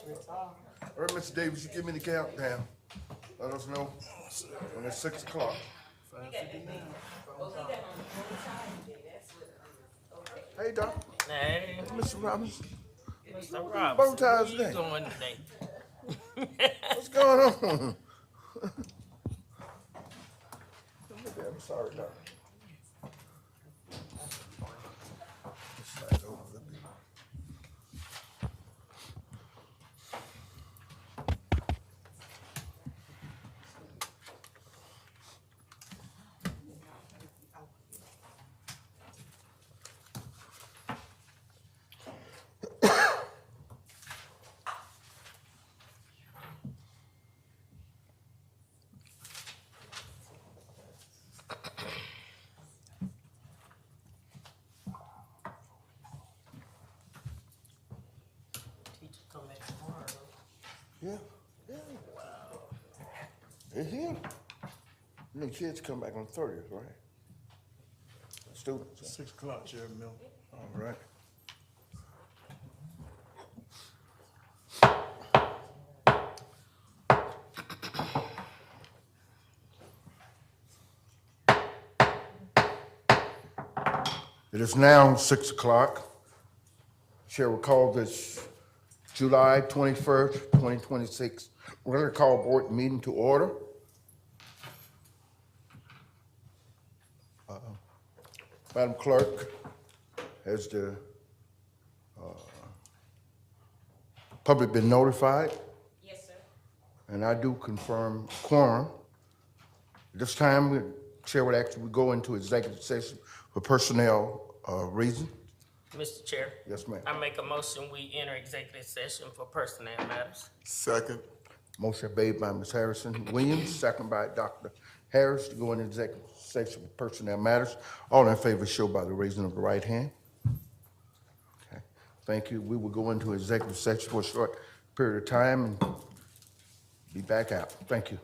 All right, Mr. Davis, you give me the countdown. Let us know when it's 6 o'clock. Hey, Doc. Hey, Mr. Robinson. Mr. Bow Robinson, ties where you today. going today? What's going on? I'm sorry, Doc. Slide over a little bit. Teacher come back tomorrow. Yeah, yeah. It's here. The kids come back on 30th, right? Students. 6 o'clock, Chairman Miller. All right. It is now 6 o'clock. Chair will call this July 21st, 2026 regular call board meeting to order. Madam Clerk, has the public been notified? Yes, sir. And I do confirm quorum. This time, the Chair would actually go into executive session for personnel reasons. Mr. Chair. Yes, ma'am. I make a motion we enter executive session for personnel matters. Second. Motion made by Ms. Harrison Williams, second by Dr. Harris to go into executive session for personnel matters. All in favor show by the raising of the right hand. Okay, thank you. We will go into executive session for a short period of time and be back out. Thank you.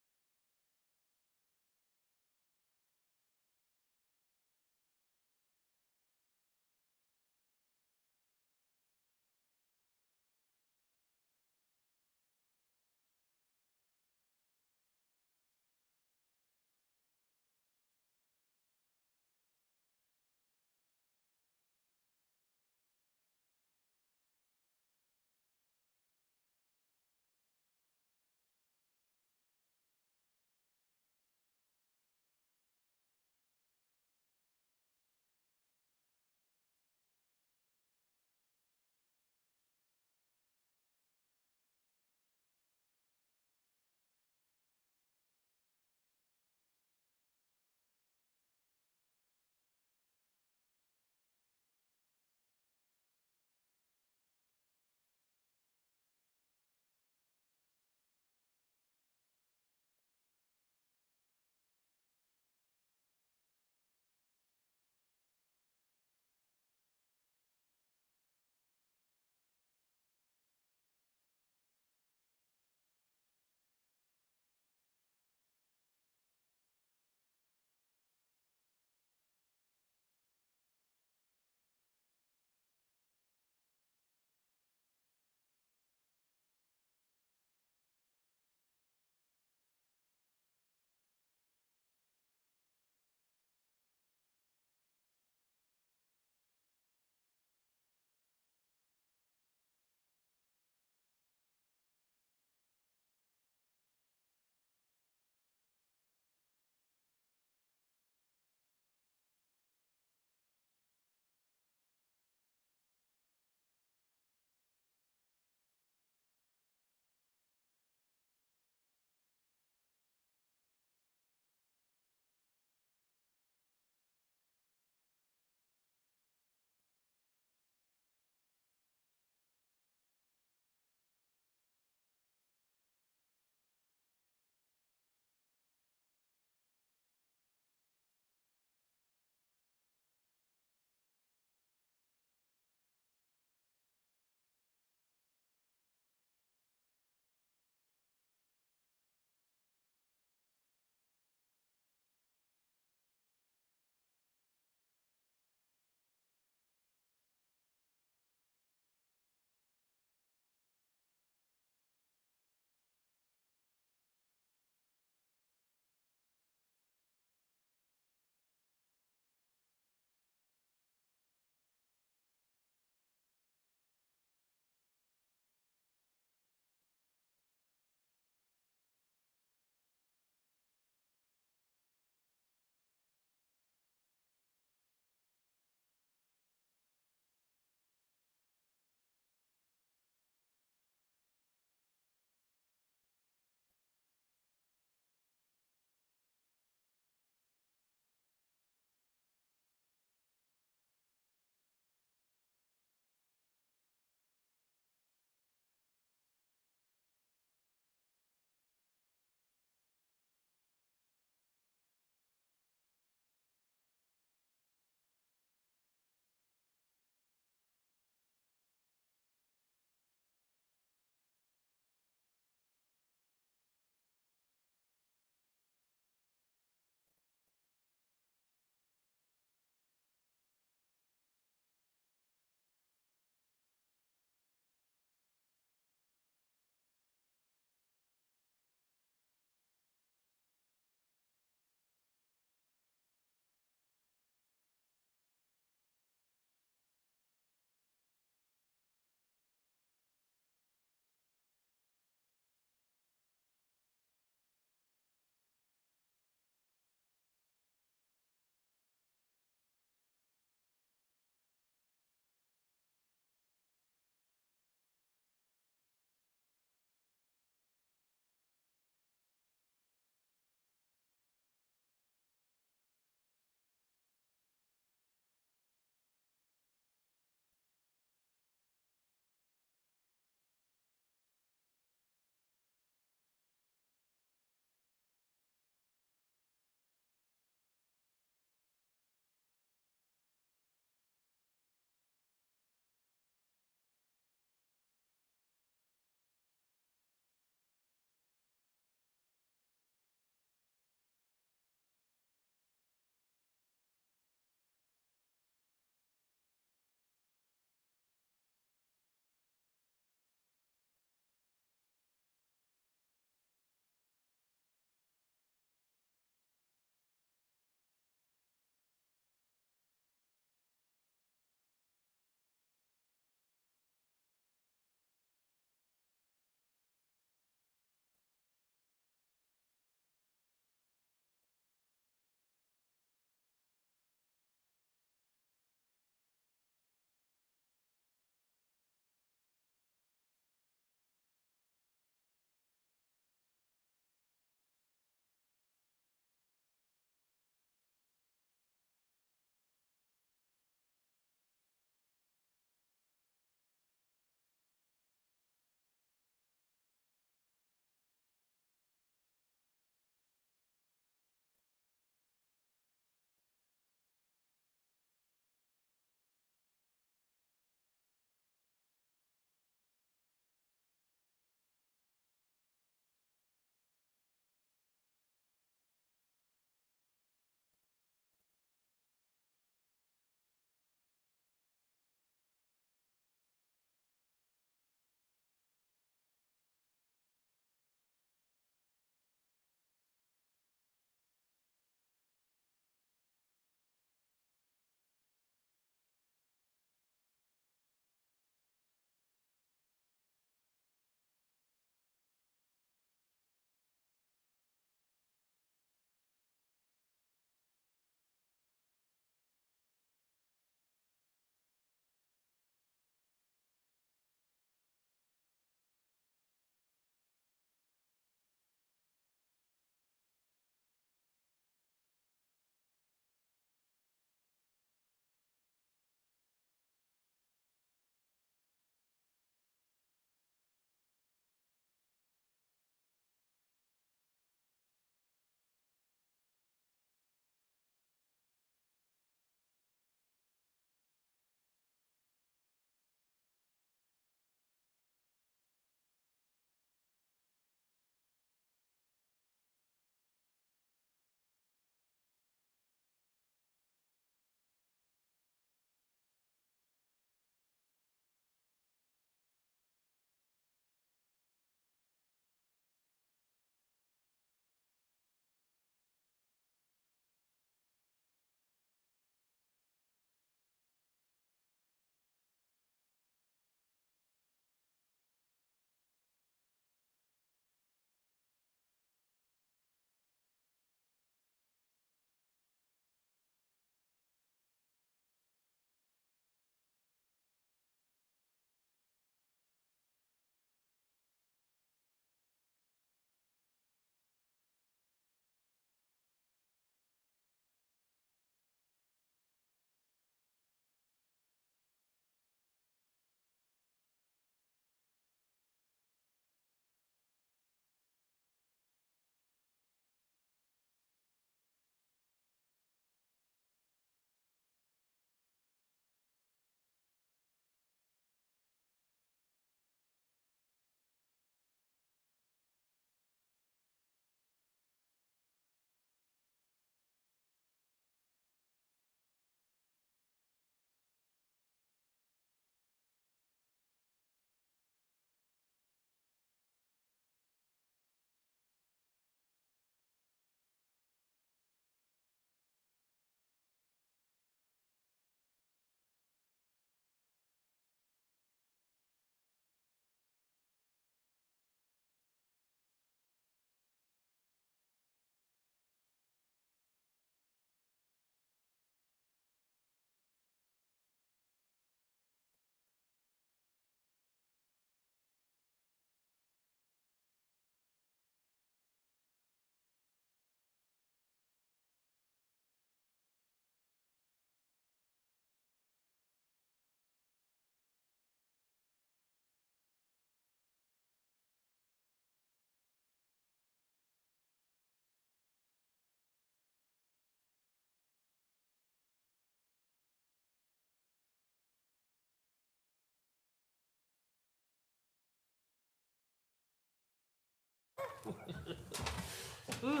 Yeah,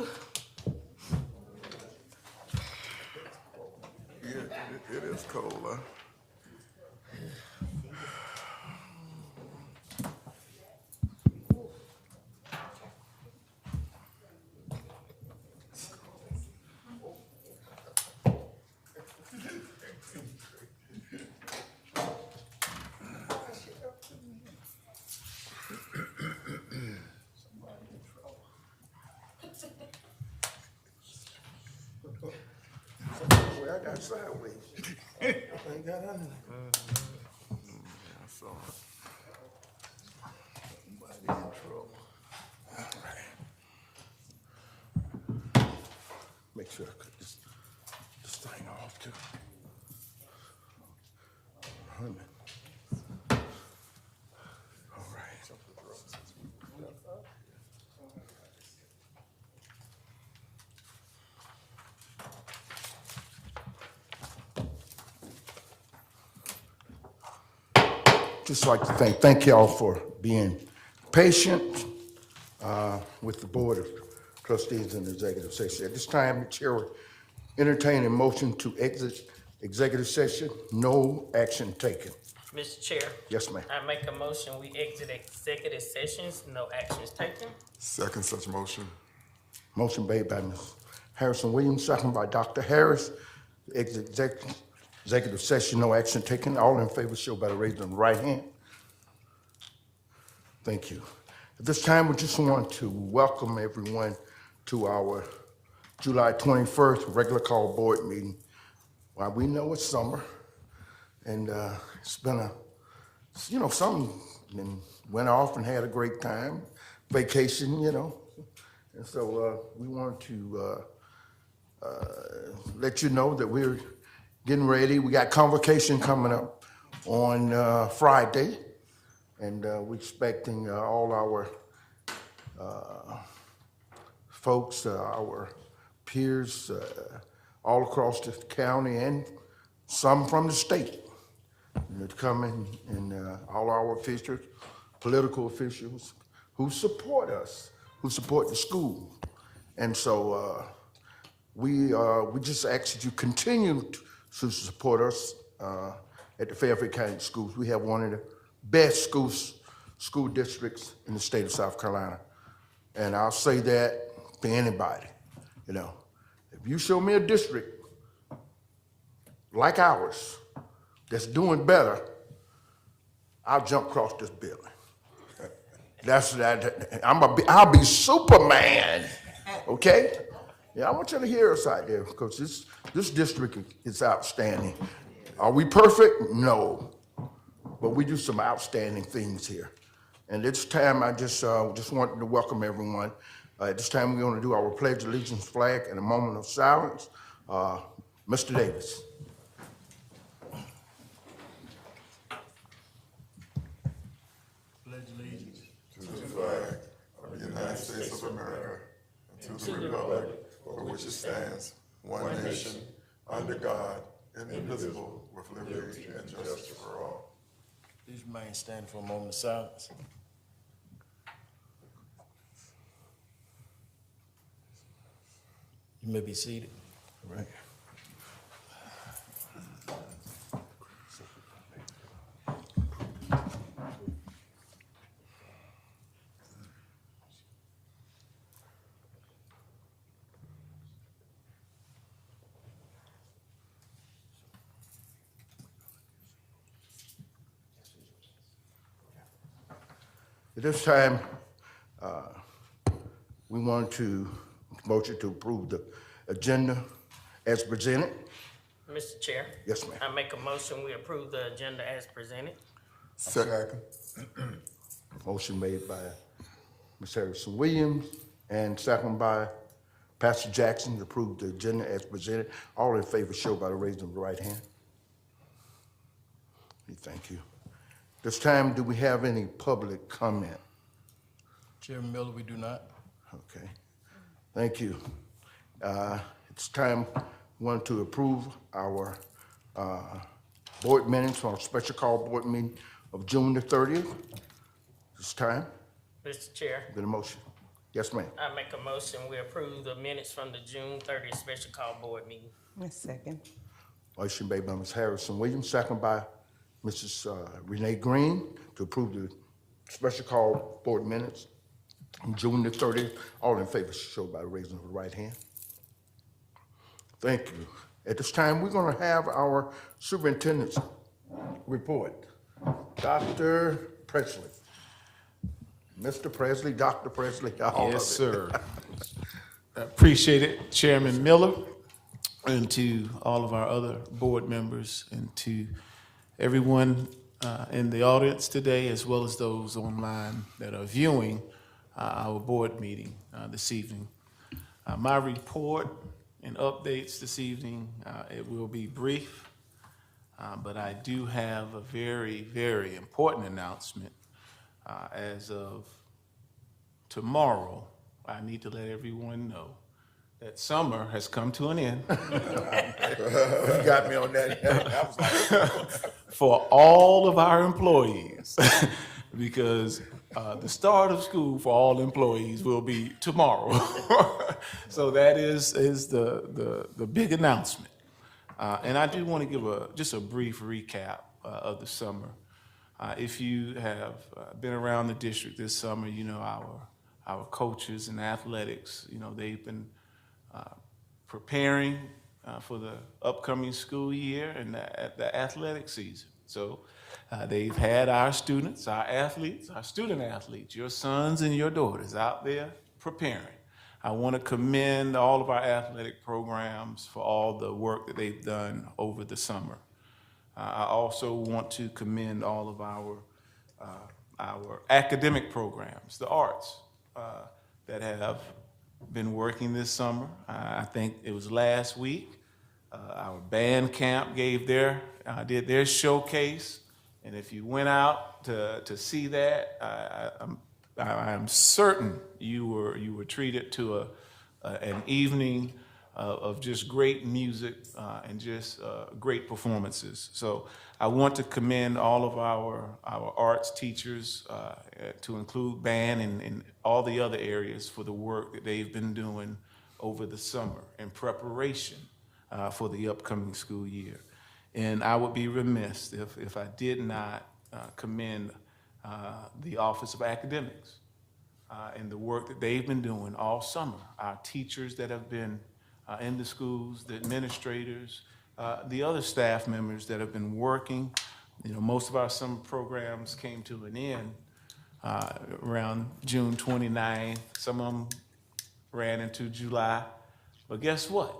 it is cold, huh? Well, I got sideways. I ain't got under there. I saw it. Somebody in trouble. Make sure I cut this thing off too. Honey. All right. Just like to thank y'all for being patient with the Board of Trustees and the Executive Session. At this time, the Chair will entertain a motion to exit executive session. No action taken. Mr. Chair. Yes, ma'am. I make a motion, we exit executive sessions, no actions taken. Second such motion. Motion made by Ms. Harrison Williams, second by Dr. Harris. Exit executive session, no action taken. All in favor show by the raising of the right hand. Thank you. At this time, we just want to welcome everyone to our July 21st regular call board meeting. Well, we know it's summer, and it's been some went off and had a great time, vacation, And so we want to let you know that we're getting ready. We got convocation coming up on Friday, and we're expecting all our folks, our peers all across the county and some from the state to come in, and all our officials, political officials who support us, who support the school. And so we just ask that you continue to support us at the Fairfield County Schools. We have one of the best school districts in the state of South Carolina. And I'll say that to anybody, If you show me a district like ours that's doing better, I'll jump across this building. I'll be Superman, okay? Yeah, I want you to hear us out there because this district is outstanding. Are we perfect? No, but we do some outstanding things here. And this time, I just wanted to welcome everyone. At this time, we're going to do our Pledge of Allegiance flag and a moment of silence. Mr. Davis. Pledge allegiance To the flag of the United States of America and to the republic for which it stands, one nation, under God, indivisible, with liberty and justice for all. Please remain standing for a moment of silence. You may be seated. All right. At this time, we want to motion to approve the agenda as presented. Mr. Chair. Yes, ma'am. I make a motion, we approve the agenda as presented. Second. Motion made by Ms. Harrison Williams and second by Pastor Jackson to approve the agenda as presented. All in favor show by the raising of the right hand. Thank you. This time, do we have any public comment? Chairman Miller, we do not. Okay, thank you. It's time we want to approve our board minutes for our special call board meeting of June the 30th. It's time. Mr. Chair. Get a motion. Yes, ma'am. I make a motion, we approve the minutes from the June 30th special call board meeting. A second. Motion made by Ms. Harrison Williams, second by Mrs. Renee Green to approve the special call board minutes on June the 30th. All in favor show by raising of the right hand. Thank you. At this time, we're going to have our superintendent's report. Dr. Presley. Mr. Presley, Dr. Presley, all of it. Yes, sir. Appreciate it, Chairman Miller, and to all of our other board members, and to everyone in the audience today, as well as those online that are viewing our board meeting this evening. My report and updates this evening, it will be brief, but I do have a very, very important announcement. As of tomorrow, I need to let everyone know that summer has come to an end. You got me on that. I was like, For all of our employees, because the start of school for all employees will be tomorrow. So that is the big announcement. And I do want to give just a brief recap of the summer. If you have been around the district this summer, you know our coaches and athletics, you know, they've been preparing for the upcoming school year and the athletic season. So they've had our students, our athletes, our student athletes, your sons and your daughters out there preparing. I want to commend all of our athletic programs for all the work that they've done over the summer. I also want to commend all of our academic programs, the arts, that have been working this summer. I think it was last week. Our band camp did their showcase, and if you went out to see that, I am certain you were treated to an evening of just great music and just great performances. So I want to commend all of our arts teachers, to include band and all the other areas, for the work that they've been doing over the summer in preparation for the upcoming school year. And I would be remiss if I did not commend the Office of Academics and the work that they've been doing all summer. Our teachers that have been in the schools, the administrators, the other staff members that have been working. You know, most of our summer programs came to an end around June 29th. Some of them ran into July. But guess what?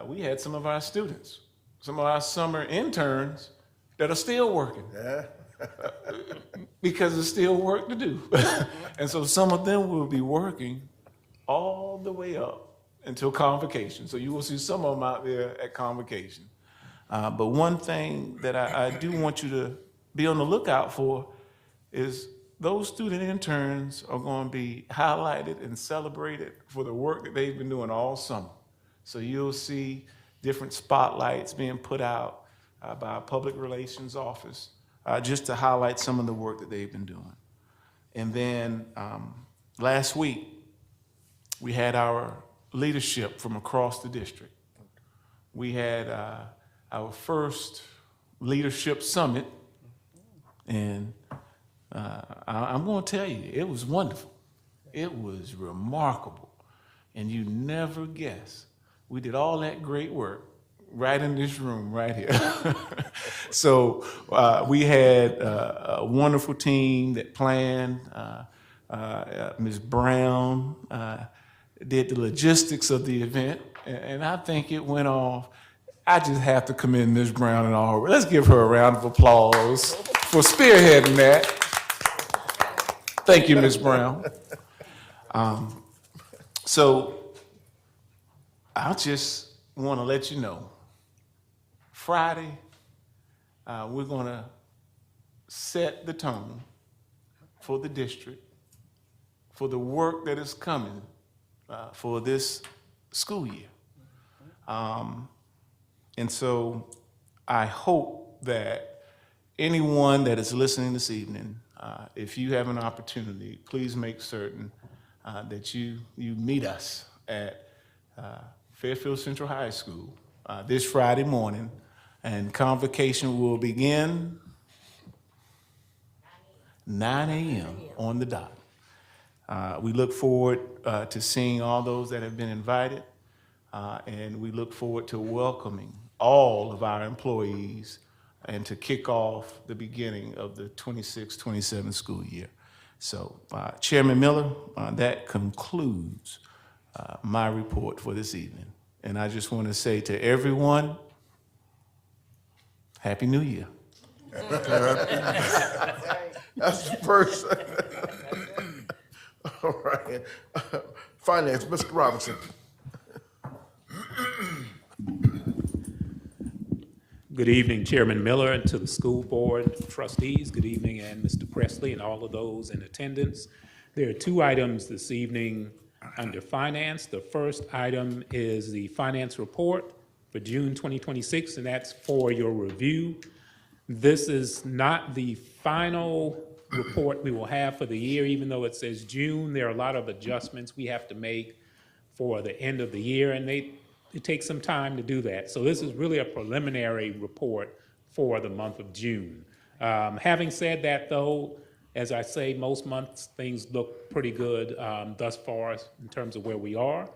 We had some of our students, some of our summer interns that are still working. yeah. Because there's still work to do. And so some of them will be working all the way up until convocation. So you will see some of them out there at convocation. But one thing that I do want you to be on the lookout for is those student interns are going to be highlighted and celebrated for the work that they've been doing all summer. So you'll see different spotlights being put out by our public relations office, just to highlight some of the work that they've been doing. And then last week, we had our leadership from across the district. We had our first leadership summit, and I'm going to tell you, it was wonderful. It was remarkable, and you never guess. We did all that great work right in this room right here. So we had a wonderful team that planned. Ms. Brown did the logistics of the event, and I think it went off. I just have to commend Ms. Brown and all. Let's give her a round of applause for spearheading that. Thank you, Ms. Brown. So I just want to let you know, Friday, we're going to set the tone for the district, for the work that is coming for this school year. And so I hope that anyone that is listening this evening, if you have an opportunity, please make certain that you meet us at Fairfield Central High School this Friday morning, and convocation will begin 9 a.m. on the dot. We look forward to seeing all those that have been invited, and we look forward to welcoming all of our employees and to kick off the beginning of the 26-27 school year. So, Chairman Miller, that concludes my report for this evening. And I just want to say to everyone, Happy New Year. That's the first. All right. Finance, Mr. Robinson. Good evening, Chairman Miller, and to the school board trustees. Good evening, and Mr. Presley and all of those in attendance. There are two items this evening under finance. The first item is the finance report for June 2026, and that's for your review. This is not the final report we will have for the year, even though it says June. There are a lot of adjustments we have to make for the end of the year, and it takes some time to do that. So this is really a preliminary report for the month of June. Having said that, though, as I say, most months things look pretty good thus far in terms of where we are.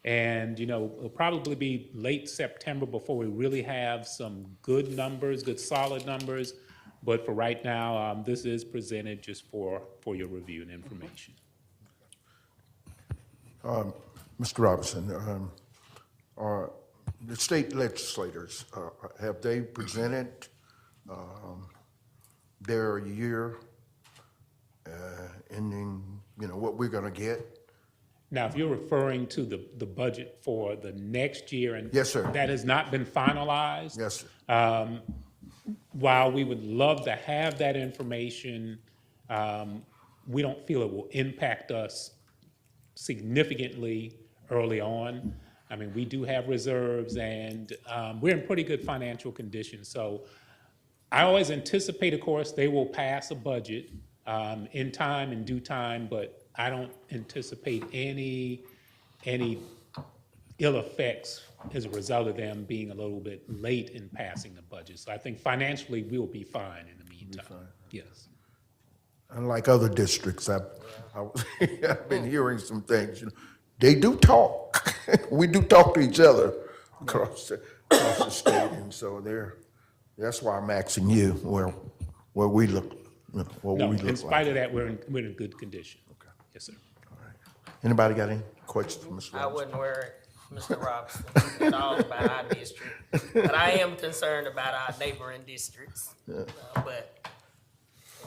And, it'll probably be late September before we really have some good numbers, good solid numbers. But for right now, this is presented just for your review and information. Mr. Robinson, the state legislators, have they presented their year ending, what we're going to get? Now, if you're referring to the budget for the next year, and Yes, sir. that has not been finalized. Yes, sir. While we would love to have that information, we don't feel it will impact us significantly early on. I mean, we do have reserves, and we're in pretty good financial condition. So I always anticipate, of course, they will pass a budget in time, in due time, but I don't anticipate any ill effects as a result of them being a little bit late in passing the budget. So I think financially we'll be fine in the meantime. Yes. Unlike other districts, I've been hearing some things. They do talk. We do talk to each other across the state, and so that's why I'm asking you where we look. What No, we look in spite like. of that, we're in good condition. Okay. Yes, sir. All right. Anybody got any questions for Mr. I Robinson? wouldn't worry, Mr. Robinson, at all about our district. But I am concerned about our neighboring districts. But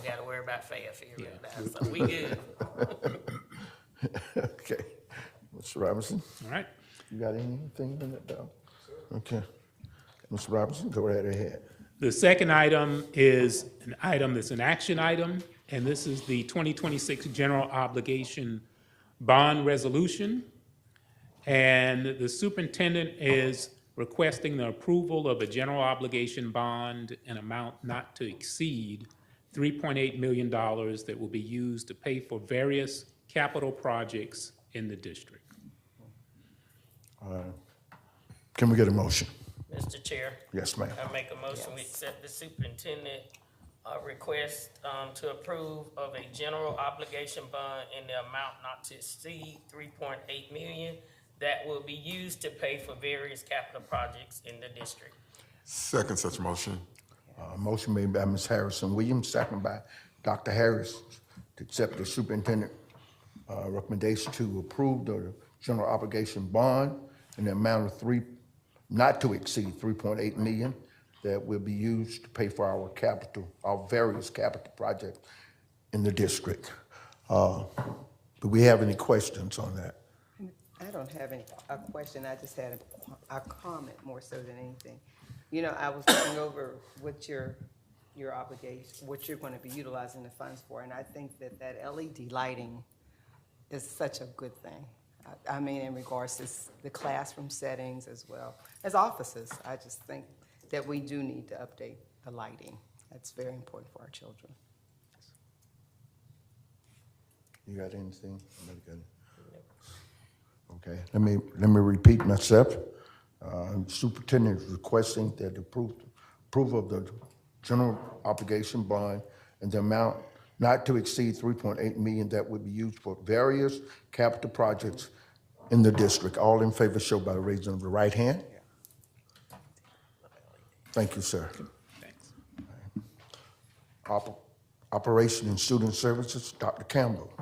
we gotta worry about Fairfield right now, so we good. Okay. Mr. Robinson, All right. you got anything in it, though? Okay. Mr. Robinson, go right ahead. The second item is an item that's an action item, and this is the 2026 general obligation bond resolution. And the superintendent is requesting the approval of a general obligation bond, an amount not to exceed $3.8 million that will be used to pay for various capital projects in the district. Can we get a motion? Mr. Chair, Yes, ma'am. I make a motion, we accept the superintendent request to approve of a general obligation bond in the amount not to exceed $3.8 million that will be used to pay for various capital projects in the district. Second such motion. Motion made by Ms. Harrison Williams, second by Dr. Harris, to accept the superintendent recommendation to approve the general obligation bond in the amount of not to exceed $3.8 million that will be used to pay for our various capital projects in the district. Do we have any questions on that? I don't have a question, I just had a comment more so than anything. I was looking over what your obligation, what you're going to be utilizing the funds for, and I think that LED lighting is such a good thing. I mean, in regards to the classroom settings as well as offices, I just think that we do need to update the lighting. That's very important for our children. You got anything? Anybody got Okay, let me repeat myself. Superintendent is requesting that the approval of the general obligation bond and the amount not to exceed 3.8 million that would be used for various capital projects in the district. All in favor show by the raising of the right hand. Thank you, sir. Thanks. Operation and Student Services, Dr. Campbell.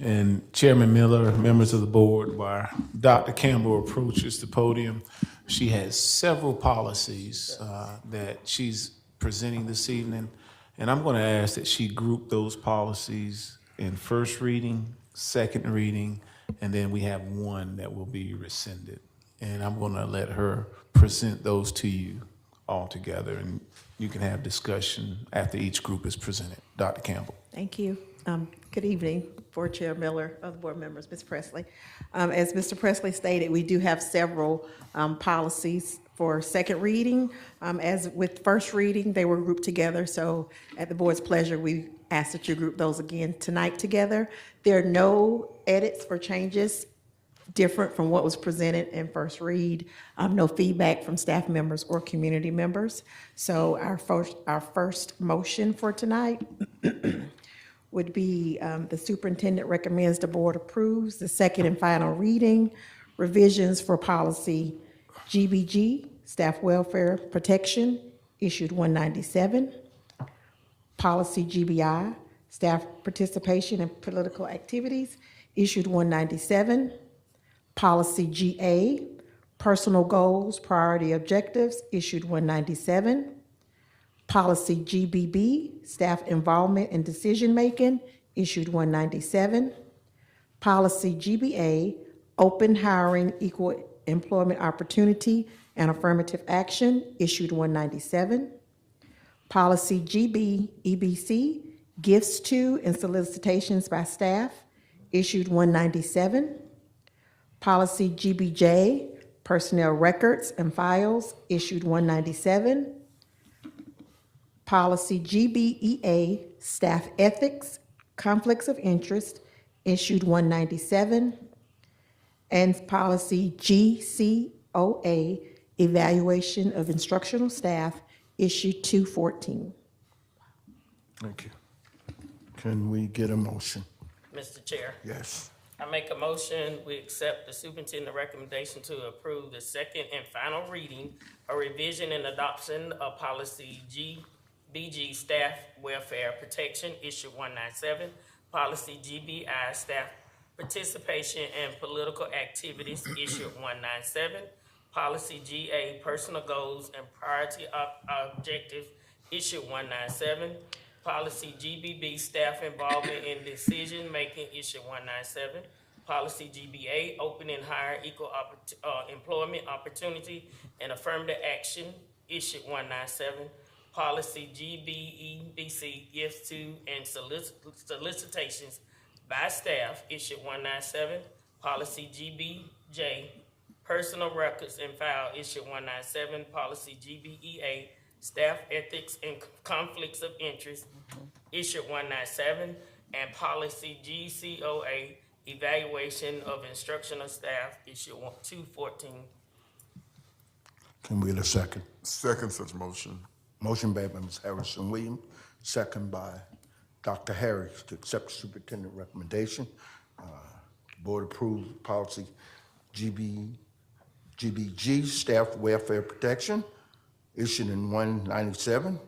And Chairman Miller, members of the board, while Dr. Campbell approaches the podium, she has several policies that she's presenting this evening. And I'm going to ask that she group those policies in first reading, second reading, and then we have one that will be rescinded. And I'm going to let her present those to you all together, and you can have discussion after each group is presented. Dr. Campbell. Thank you. Good evening, Board Chair Miller, other board members, Ms. Presley. As Mr. Presley stated, we do have several policies for second reading. As with first reading, they were grouped together, so at the board's pleasure, we ask that you group those again tonight together. There are no edits or changes different from what was presented in first read. No feedback from staff members or community members. So our first motion for tonight would be the superintendent recommends the board approves the second and final reading revisions for policy GBG, staff welfare protection, issued 197. Policy GBI, staff participation in political activities, issued 197. Policy GA, personal goals, priority objectives, issued 197. Policy GBB, staff involvement in decision-making, issued 197. Policy GBA, open hiring, equal employment opportunity, and affirmative action, issued 197. Policy GBEBC, gifts to and solicitations by staff, issued 197. Policy GBJ, personnel records and files, issued 197. Policy GBEA, staff ethics, conflicts of interest, issued 197. And policy GCOA, evaluation of instructional staff, issued 214. Thank you. Can we get a motion? Mr. Chair, Yes. I make a motion, we accept the superintendent recommendation to approve the second and final reading, a revision and adoption of policy GBG, staff welfare protection, issue 197, policy GBI, staff participation in political activities, issue 197, policy GA, personal goals and priority objectives, issue 197, policy GBB, staff involvement in decision-making, issue 197. Policy GBA, open and hire, equal employment opportunity and affirmative action, issue 197. Policy GBEBC, gifts to and solicitations by staff, issue 197. Policy GBJ, personal records and file, issue 197. Policy GBEA, staff ethics and conflicts of interest, issue 197, and policy GCOA, evaluation of instructional staff, issue 214. Can we get a second? Second such motion. Motion made by Ms. Harrison Williams, second by Dr. Harris to accept the superintendent recommendation. The board approved policy GBG, staff welfare protection, issued in 197.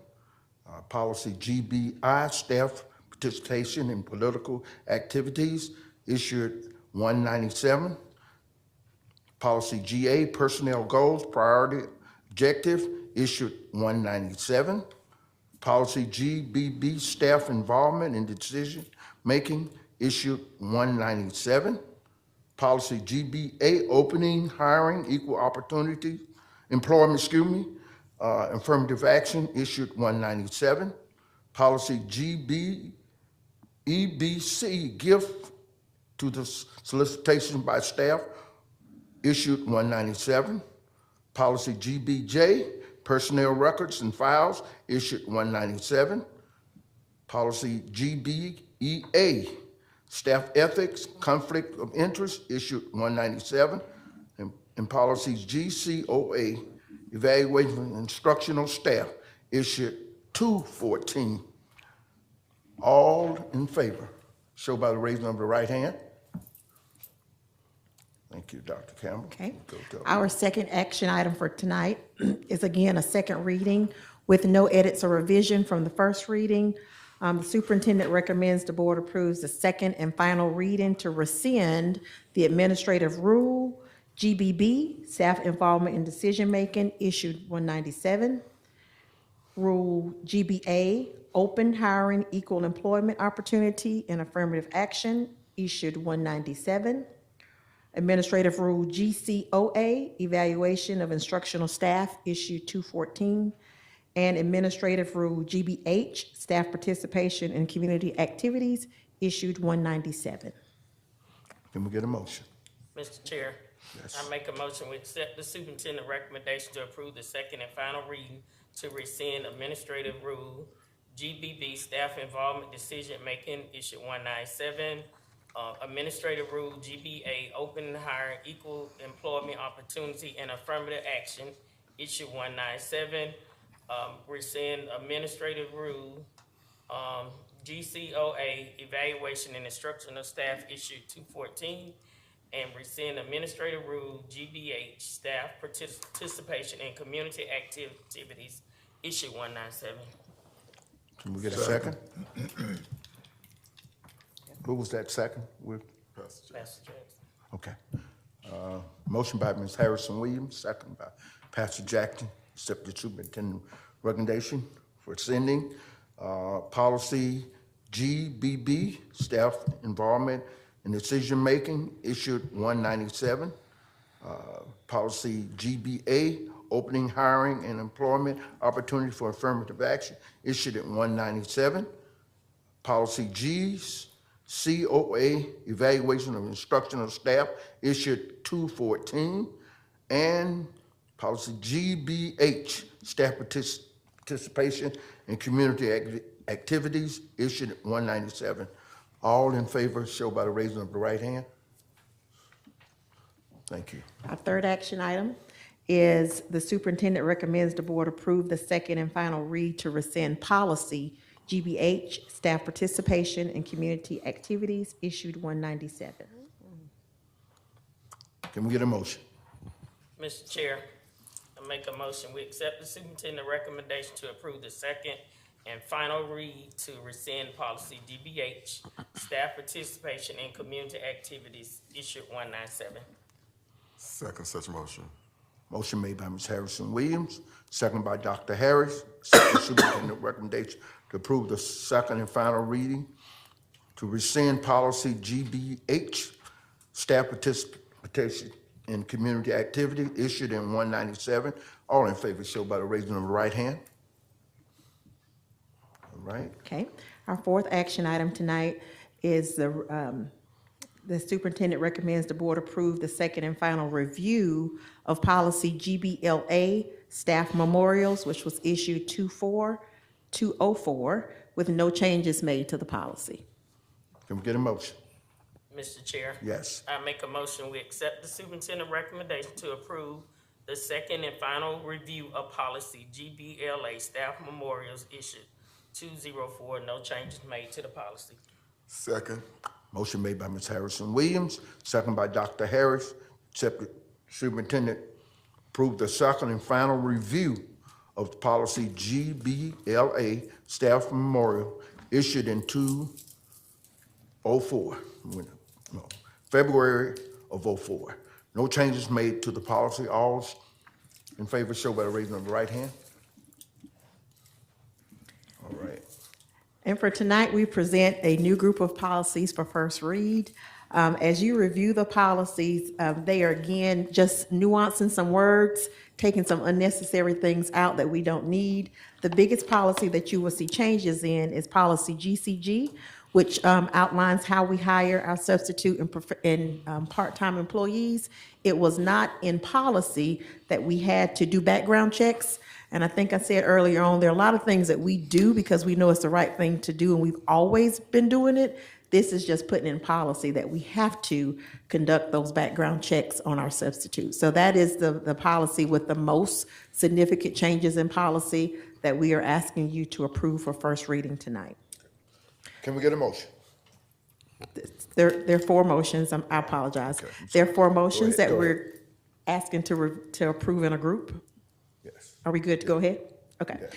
Policy GBI, staff participation in political activities, issued 197. Policy GA, personnel goals, priority objective, issued 197. Policy GBB, staff involvement in decision-making, issued 197. Policy GBA, opening, hiring, equal opportunity, employment, affirmative action, issued 197. Policy GBEBC, gift to the solicitation by staff, issued 197. Policy GBJ, personnel records and files, issued 197. Policy GBEA, Staff ethics, conflict of interest, issued 197. And policies GCOA, evaluation of instructional staff, issued 214. All in favor, show by the raising of the right hand. Thank you, Dr. Campbell. Okay. Go to- Our second action item for tonight is again a second reading with no edits or revision from the first reading. The superintendent recommends the board approves the second and final reading to rescind the administrative rule, GBB, staff involvement in decision-making, issued 197. Rule GBA, open hiring, equal employment opportunity and affirmative action, issued 197. Administrative Rule GCOA, evaluation of instructional staff, issued 214. And Administrative Rule GBH, staff participation in community activities, issued 197. Can we get a motion? Mr. Chair, Yes. I make a motion we accept the superintendent recommendation to approve the second and final reading to rescind administrative rule GBB, staff involvement decision-making, issue 197. Administrative rule GBA, open hiring, equal employment opportunity and affirmative action, issue 197. Rescind administrative rule GCOA, evaluation and instructional staff, issue 214. And rescind administrative rule GBH, staff participation in community activities, issue 197. Can we get a second? Who was that second? Pastor Jackson. Okay. Motion by Ms. Harrison Williams, second by Pastor Jackson, accept the superintendent recommendation for sending policy GBB, staff involvement in decision-making, issued 197. Policy GBA, opening, hiring, and employment opportunity for affirmative action, issued at 197. Policy GCOA, evaluation of instructional staff, issued 214. And policy GBH, staff participation in community activities, issued at 197. All in favor, show by the raising of the right hand. Thank you. Our third action item is the superintendent recommends the board approve the second and final read to rescind policy GBH, staff participation in community activities, issued 197. Can we get a motion? Mr. Chair, I make a motion, we accept the superintendent recommendation to approve the second and final read to rescind policy GBH, staff participation in community activities, issue 197. Second such motion. Motion made by Ms. Harrison Williams, second by Dr. Harris. Accept the superintendent recommendation to approve the second and final reading to rescind policy GBH, staff participation in community activity, issued in 197. All in favor, show by the raising of the right hand. All right. Okay. Our fourth action item tonight is the superintendent recommends the board approve the second and final review of policy GBLA, staff memorials, which was issued 2/4/204, with no changes made to the policy. Can we get a motion? Mr. Chair. Yes. I make a motion, we accept the superintendent recommendation to approve the second and final review of policy GBLA, staff memorials, issued 204, no changes made to the policy. Second. Motion made by Ms. Harrison Williams, second by Dr. Harris. Accept the superintendent approve the second and final review of the policy GBLA, staff memorial, issued in 204, no, February of 04. No changes made to the policy. All in favor, show by the raising of the right hand. All right. And for tonight, we present a new group of policies for first read. As you review the policies, they are again just nuancing some words, taking some unnecessary things out that we don't need. The biggest policy that you will see changes in is policy GCG, which outlines how we hire our substitute and part-time employees. It was not in policy that we had to do background checks. And I think I said earlier on, there are a lot of things that we do because we know it's the right thing to do and we've always been doing it. This is just putting in policy that we have to conduct those background checks on our substitutes. So that is the policy with the most significant changes in policy that we are asking you to approve for first reading tonight. Can we get a motion? There are four motions, I apologize. There are four motions ahead, that go we're asking to approve in a group. Yes. Are we good to go ahead? Okay. Yes.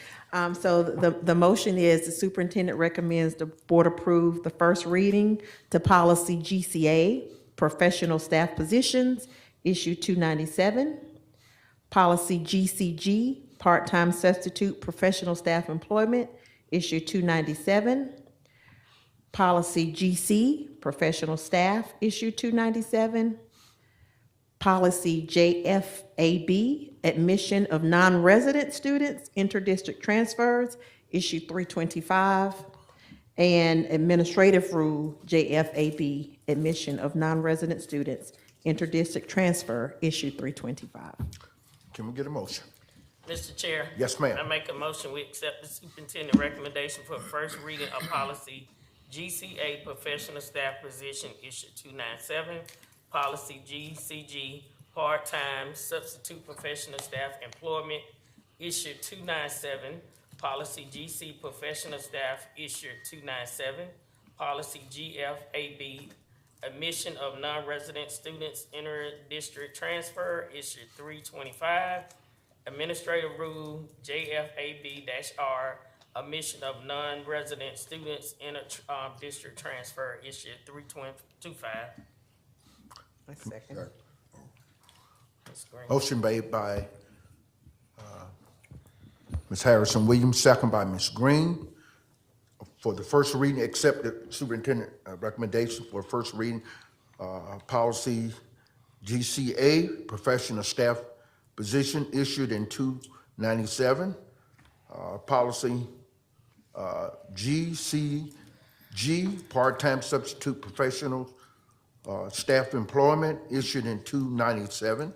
So the motion is the superintendent recommends the board approve the first reading to policy GCA, professional staff positions, issue 297. Policy GCG, part-time substitute professional staff employment, issue 297. Policy GC, professional staff, issue 297. Policy JFAB, admission of non-resident students, interdistrict transfers, issue 325. And administrative rule JFAB, admission of non-resident students, interdistrict transfer, issue 325. Can we get a motion? Mr. Chair. Yes, ma'am. I make a motion, we accept the superintendent recommendation for first reading of policy GCA, professional staff position, issue 297. Policy GCG, part-time substitute professional staff employment, issue 297. Policy GC, professional staff, issue 297. Policy GFAB, admission of non-resident students, inter-district transfer, issue 325. Administrative rule JFAB-R, admission of non-resident students, inter-district transfer, issue 325. A second. Ms. Green. Motion made by Ms. Harrison Williams, second by Ms. Green. For the first reading, accept the superintendent recommendation for first reading, policy GCA, professional staff position issued in 297. Policy GCG, part-time substitute professional staff employment issued in 297.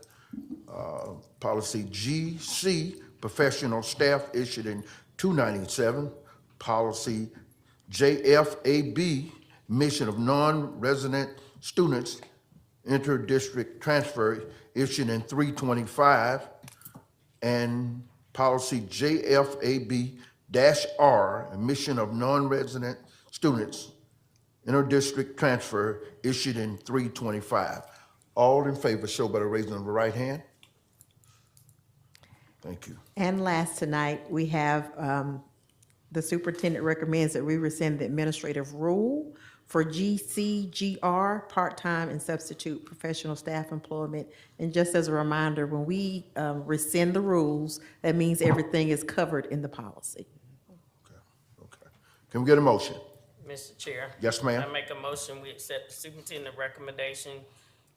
Policy GC, professional staff issued in 297. Policy JFAB, admission of non-resident students, inter-district transfer issued in 325. And policy JFAB-R, admission of non-resident students, inter-district transfer issued in 325. All in favor, show by the raising of the right hand. Thank you. And last tonight, we have, the superintendent recommends that we rescind the administrative rule for GCGR, part-time and substitute professional staff employment. And just as a reminder, when we rescind the rules, that means everything is covered in the policy. Okay. Can we get a motion? Mr. Chair. Yes, ma'am. I make a motion, we accept the superintendent recommendation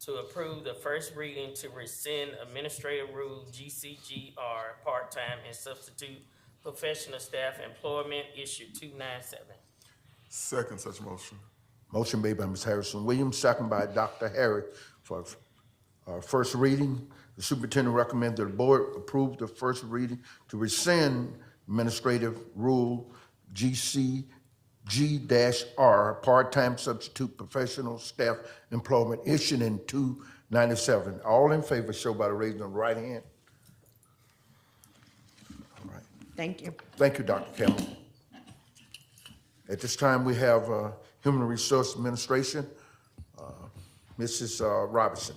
to approve the first reading to rescind administrative rule GCGR, part-time and substitute professional staff employment, issue 297. Second such motion. Motion made by Ms. Harrison Williams, second by Dr. Harris for first reading. The superintendent recommends that the board approve the first reading to rescind administrative rule GCG-R, part-time substitute professional staff employment issued in 297. All in favor, show by the raising of the right hand. All right. Thank you. Thank you, Dr. Campbell. At this time, we have Human Resource Administration, Mrs. Robinson.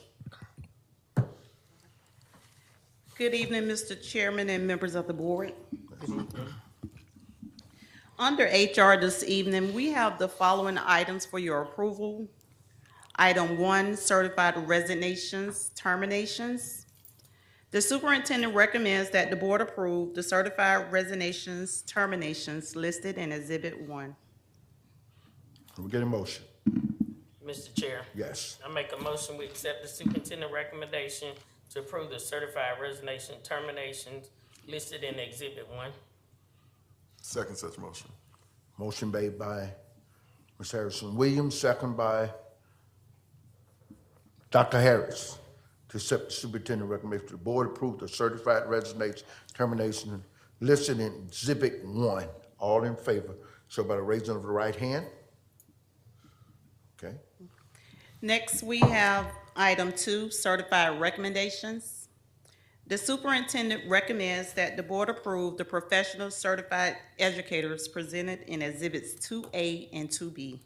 Good evening, Mr. Chairman and members of the board. Under HR this evening, we have the following items for your approval. Item 1, certified resignations, terminations. The superintendent recommends that the board approve the certified resignations, terminations listed in Exhibit 1. Can we get a motion? Mr. Chair. Yes. I make a motion, we accept the superintendent recommendation to approve the certified resignation terminations listed in Exhibit 1. Second such motion. Motion made by Ms. Harrison Williams, second by Dr. Harris. To accept the superintendent recommendation, the board approve the certified resignation termination listed in Exhibit 1. All in favor, show by the raising of the right hand. Okay, Next, we have item 2, certified recommendations. The superintendent recommends that the board approve the professional certified educators presented in exhibits 2A and 2B.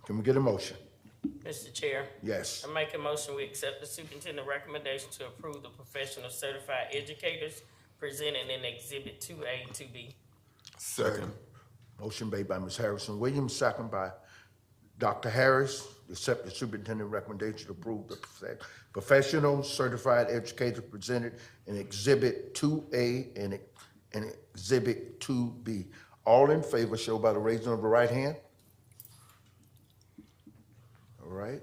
can we get a motion? Mr. Chair, Yes. I make a motion, we accept the superintendent recommendation to approve the professional certified educators presented in exhibit 2A, 2B. Second. Motion made by Ms. Harrison Williams, second by Dr. Harris, accept the superintendent recommendation to approve the professional certified educators presented in Exhibit 2A and Exhibit 2B. All in favor, show by the raising of the right hand. All right,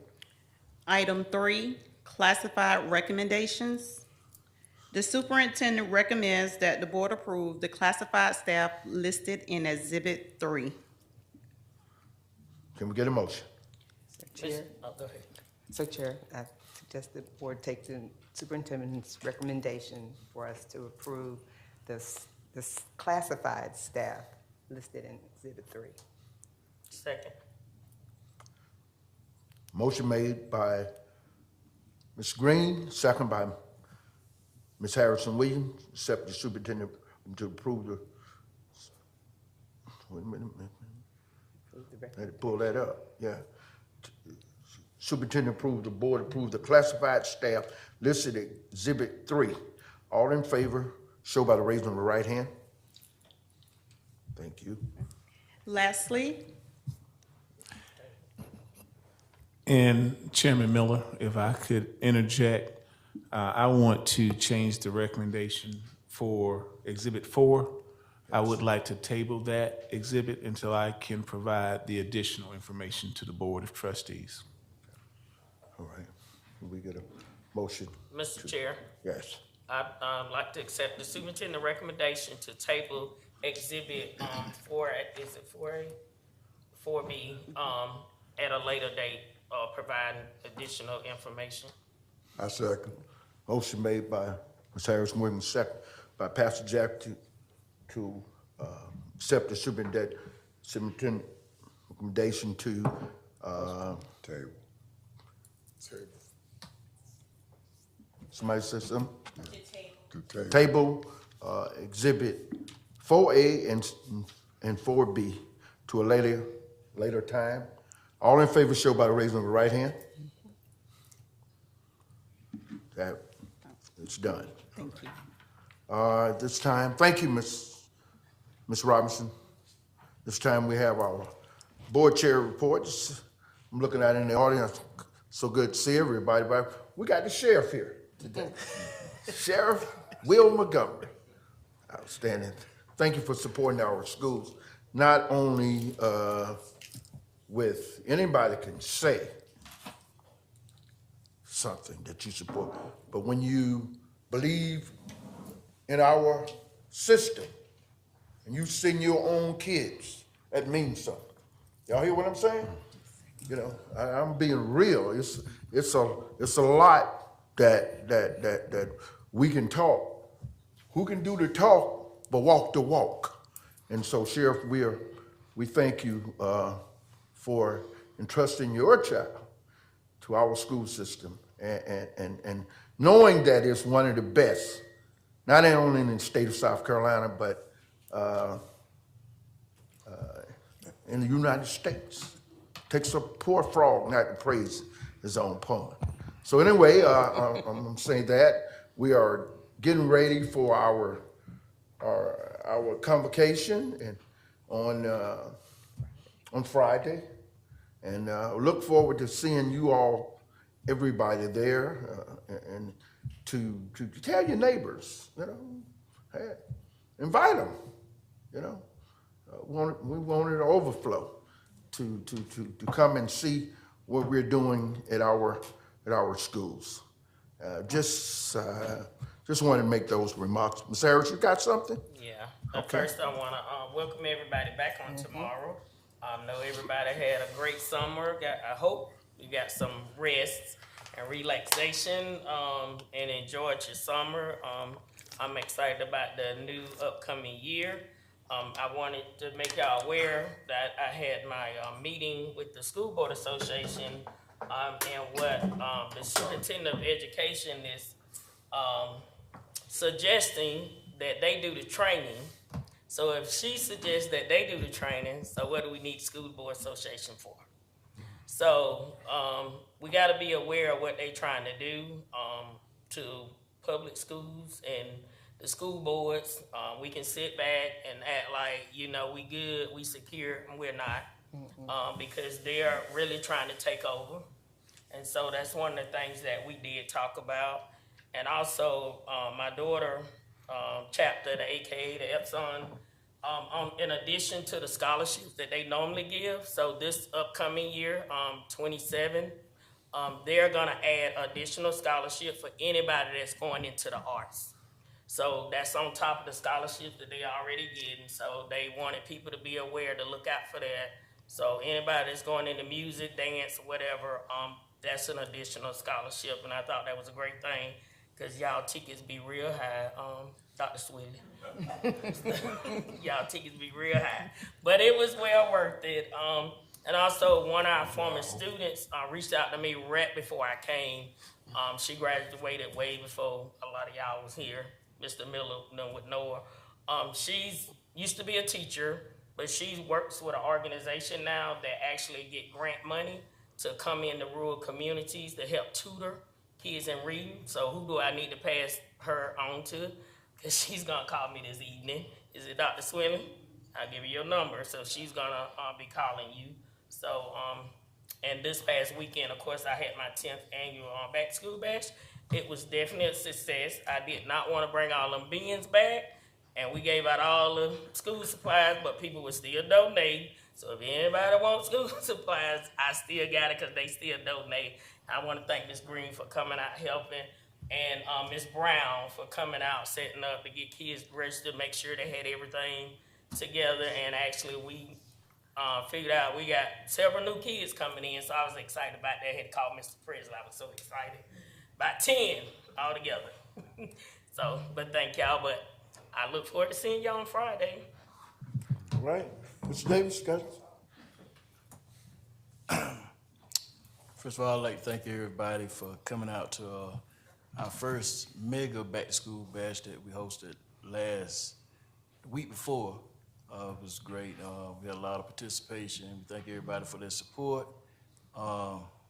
Item 3, classified recommendations. The superintendent recommends that the board approve the classified staff listed in exhibit 3. can we get a motion? Chair, Go ahead. so Chair, I suggest the board take the superintendent's recommendation for us to approve this classified staff listed in exhibit 3. Second. Motion made by Ms. Green, second by Ms. Harrison Williams, accept the superintendent to approve the, wait a minute, Approve the I had to pull that up, yeah. Superintendent approved, the board approved the classified staff listed at Exhibit 3. All in favor, show by the raising of the right hand. Thank you. Lastly, And Chairman Miller, if I could interject, I want to change the recommendation for Exhibit 4. I would like to table that exhibit until I can provide the additional information to the Board of Trustees. All right, can we get a motion? Mr. Chair, Yes. I'd like to accept the superintendent recommendation to table exhibit, 4, is it 4A? 4B, at a later date, providing additional information. I second. Motion made by Ms. Harrison Williams, second by Pastor Jack to accept the superintendent recommendation to, Table. Table. somebody say something? To table. Table, exhibit 4A and 4B to a later time. All in favor, show by the raising of the right hand. That, it's done. thank you. This time, thank you, Ms. Robinson. This time we have our board chair reports. I'm looking out in the audience, so good to see everybody, but we got the sheriff here today. Sheriff Will Montgomery. Outstanding. Thank you for supporting our schools, not only with anybody can say something that you support, but when you believe in our system and you send your own kids, that means something. Y'all hear what I'm saying? You know, I'm being real. It's a lot that we can talk. Who can do the talk but walk the walk? And so, Sheriff, we thank you for entrusting your child to our school system and knowing that it's one of the best, not only in the state of South Carolina, but in the United States. Takes a poor frog not to praise his own pond. So anyway, I'm saying that we are getting ready for our convocation and on Friday, and look forward to seeing you all, everybody there, and to tell your neighbors, you know, hey, invite them, you know. We want it to overflow to come and see what we're doing at our schools. Just wanted to make those remarks. Ms. Harris, you got something? Yeah. Okay. First, I want to welcome everybody back on tomorrow. I know everybody had a great summer. I hope you got some rest and relaxation and enjoyed your summer. I'm excited about the new upcoming year. I wanted to make y'all aware that I had my, meeting with the School Board Association, and what, the Superintendent of Education is, suggesting that they do the training. So if she suggests that they do the training, so what do we need School Board Association for? So, we gotta be aware of what they trying to do, to public schools and the school boards. We can sit back and act like, you know, we good, we secure, and we're not. Because they're really trying to take over. And so that's one of the things that we did talk about. And also, my daughter, chapter, the AKA, the Epson, in addition to the scholarships that they normally give, so this upcoming year, 27, they're gonna add additional scholarship for anybody that's going into the arts. So that's on top of the scholarships that they already getting, so they wanted people to be aware to look out for that. So anybody that's going into music, dance, whatever, that's an additional scholarship, and I thought that was a great thing, cause y'all tickets be real high, Dr. Swilly. Y'all tickets be real high, but it was well worth it. And also one of our former students, reached out to me right before I came. She graduated way before a lot of y'all was here, Mr. Miller, would know her. She's used to be a teacher, but she works with an organization now that actually get grant money to come into rural communities to help tutor kids in reading. So who do I need to pass her on to? Because she's gonna call me this evening. Is it Dr. Swilling? I'll give you your number. So she's gonna be calling you. So, and this past weekend, of course, I had my 10th annual back to school bash. It was definitely a success. I did not want to bring all them beans back, and we gave out all the school supplies, but people would still donate. So if anybody wants school supplies, I still got it because they still donate. I want to thank Ms. Green for coming out helping, and Ms. Brown for coming out, setting up to get kids registered, make sure they had everything together, and actually we figured out we got several new kids coming in, so I was excited about that. I had to call Mr. Presley. I was so excited. About 10 altogether. So, but thank y'all, but I look forward to seeing y'all on Friday. All right, Mr. Davis, got First of all, I'd like to thank everybody for coming out to our first mega back to school bash that we hosted the week before. It was great. We had a lot of participation. We thank everybody for their support.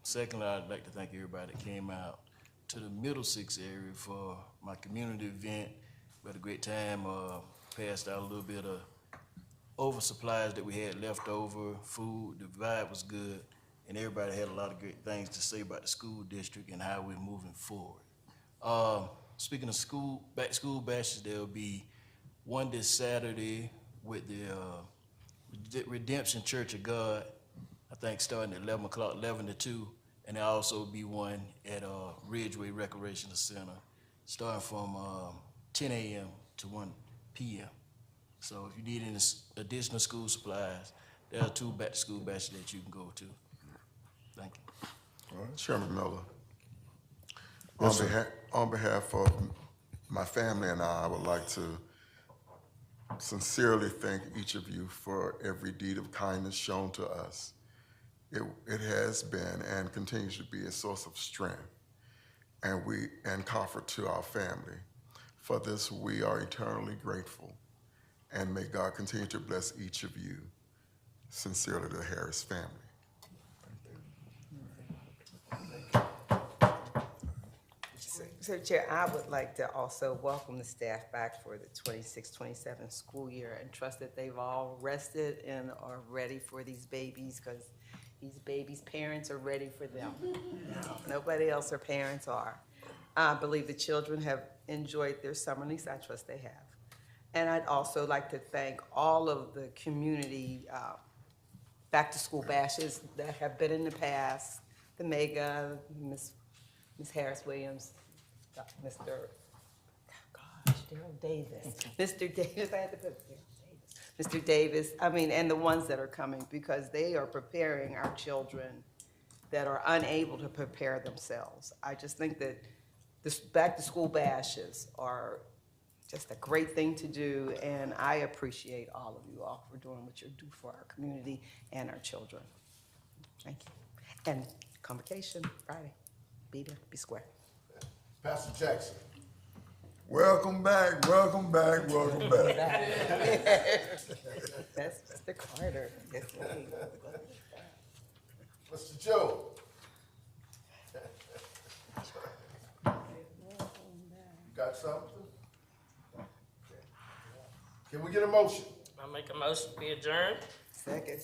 Secondly, I'd like to thank everybody that came out to the Middlesex area for my community event. We had a great time. Passed out a little bit of oversupplies that we had left over, food. The vibe was good, and everybody had a lot of great things to say about the school district and how we're moving forward. Speaking of back to school bashes, there'll be one this Saturday with the Redemption Church of God, I think starting at 11 o'clock, 11 to 2, and there'll also be one at Ridgeway Recreational Center, starting from 10 a.m. to 1 p.m. So if you need any additional school supplies, there are 2 back to school bashes that you can go to. Thank you. All right, Chairman Miller. Yes, On behalf of my family and I would like to sincerely thank each of you for every deed of kindness shown to us. It has been and continues to be a source of strength and comfort to our family. For this, we are eternally grateful, and may God continue to bless each of you. Sincerely, the Harris family. So Chair, I would like to also welcome the staff back for the 26-27 school year and trust that they've all rested and are ready for these babies, because these babies' parents are ready for them. Nobody else, their parents are. I believe the children have enjoyed their summer, at least I trust they have. And I'd also like to thank all of the community back to school bashes that have been in the past, the Mega, Ms. Harris Williams, Mr. Daryl Davis, Mr. Davis, I had to put Daryl Davis, Mr. Davis, I mean, and the ones that are coming, because they are preparing our children that are unable to prepare themselves. I just think that this back to school bashes are just a great thing to do, and I appreciate all of you all for doing what you do for our community and our children. Thank you. And convocation Friday. Be there, be square. Pastor Jackson. Welcome back, welcome back, welcome back. That's Mr. Carter. Yes, indeed. Mr. Joe. Got something? Can we get a motion? I make a motion to be adjourned. Second.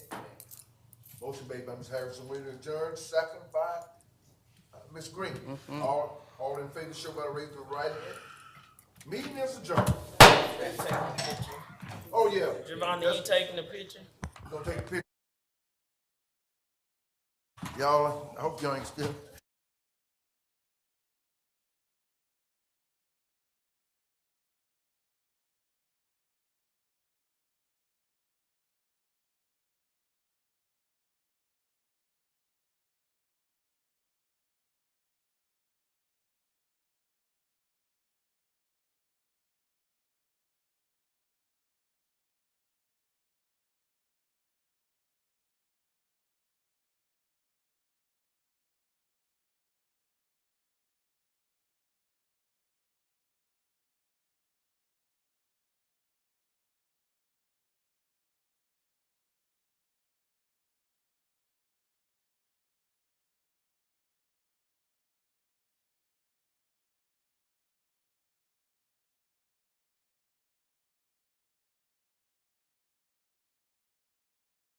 Motion made by Ms. Harrison, we adjourn, second by Ms. Green. All in favor, show by the raise of the right hand. Meeting is adjourned. Oh, yeah. Giovanni, you taking the picture? Gonna take a picture. Y'all, I hope y'all ain't still.